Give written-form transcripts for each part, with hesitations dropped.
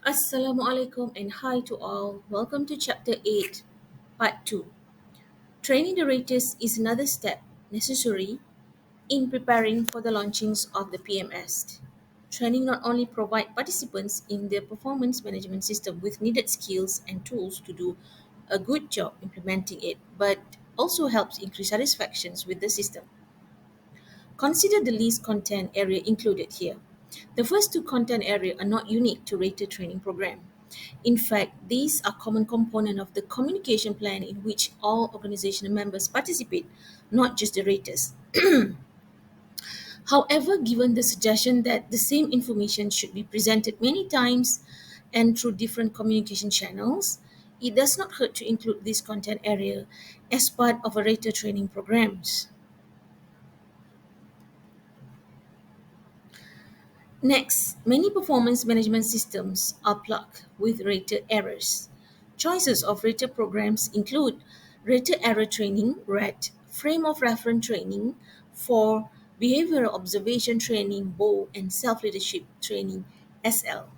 Assalamu alaikum and hi to all. Welcome to chapter 8, part 2. Training the raters is another step necessary in preparing for the launchings of the PMS. Training not only provide participants in the performance management system with needed skills and tools to do a good job implementing it, but also helps increase satisfactions with the system. Consider the list content area included here. The first two content areas are not unique to Rater training program. In fact, these are common component of the communication plan in which all organizational members participate, not just the raters. However, given the suggestion that the same information should be presented many times and through different communication channels, it does not hurt to include this content area as part of a rater training programs. Next, many performance management systems are plagued with rater errors. Choices of rater programs include rater error training, RAT, frame of reference training, for behavioral observation training, BO, and self leadership training, SL.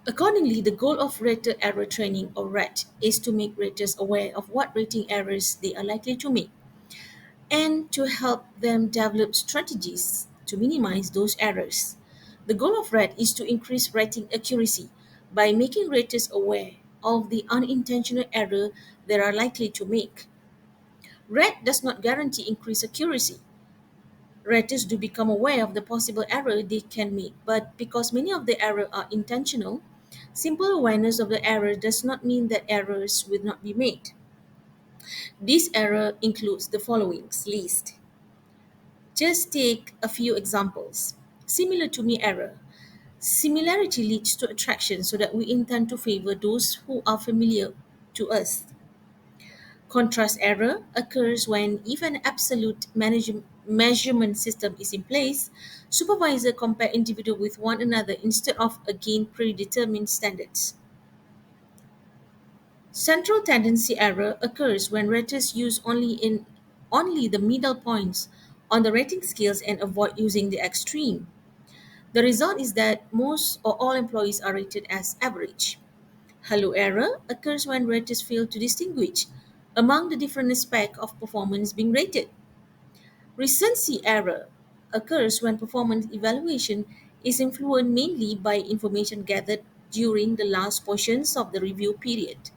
Accordingly, the goal of rater error training, or RAT, is to make raters aware of what rating errors they are likely to make and to help them develop strategies to minimize those errors. The goal of RAT is to increase rating accuracy by making raters aware of the unintentional error they are likely to make. RAT does not guarantee increased accuracy. Raters do become aware of the possible error they can make, but because many of the errors are intentional, simple awareness of the error does not mean that errors will not be made. This error includes the following list. Just take a few examples. Similar to me error. Similarity leads to attraction so that we intend to favor those who are familiar to us. Contrast error occurs when if an absolute measurement system is in place, supervisor compare individual with one another instead of again predetermined standards. Central tendency error occurs when raters use only the middle points on the rating scales and avoid using the extreme. The result is that most or all employees are rated as average. Halo error occurs when raters fail to distinguish among the different aspects of performance being rated. Recency error occurs when performance evaluation is influenced mainly by information gathered during the last portions of the review period.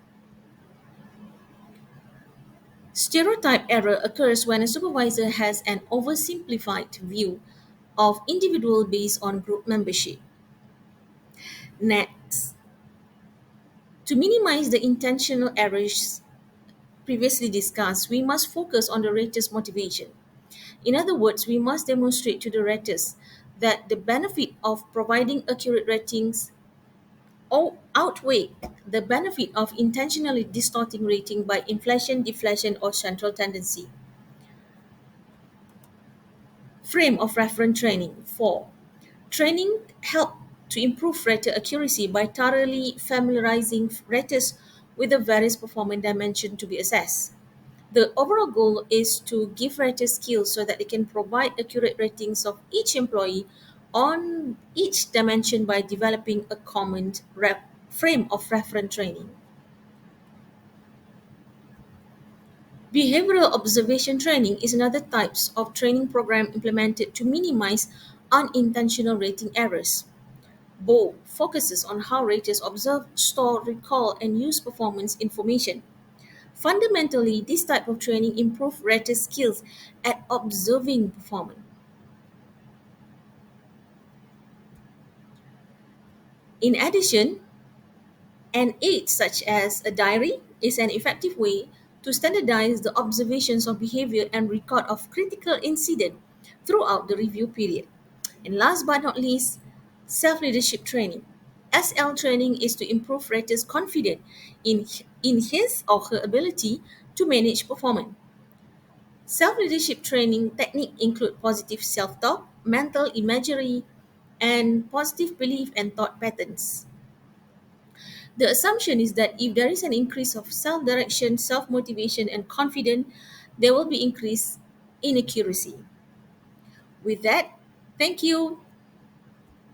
Stereotype error occurs when a supervisor has an oversimplified view of individual based on group membership. Next, to minimize the intentional errors previously discussed, we must focus on the rater's motivation. In other words, we must demonstrate to the raters that the benefit of providing accurate ratings outweigh the benefit of intentionally distorting rating by inflation, deflation, or central tendency. Frame of reference training. 4. Training help to improve rater accuracy by thoroughly familiarizing raters with the various performance dimensions to be assessed. The overall goal is to give raters skills so that they can provide accurate ratings of each employee on each dimension by developing a common frame of reference training. Behavioral observation training is another type of training program implemented to minimize unintentional rating errors. BO focuses on how raters observe, store, recall, and use performance information. Fundamentally, this type of training improves raters' skills at observing performance. In addition, an aid such as a diary is an effective way to standardize the observations of behavior and record of critical incident throughout the review period. And last but not least, self-leadership training. SL training is to improve raters' confidence in his or her ability to manage performance. Self-leadership training technique include positive self-talk, mental imagery, and positive belief and thought patterns. The assumption is that if there is an increase of self-direction, self-motivation, and confidence, there will be increase in accuracy. With that, thank you.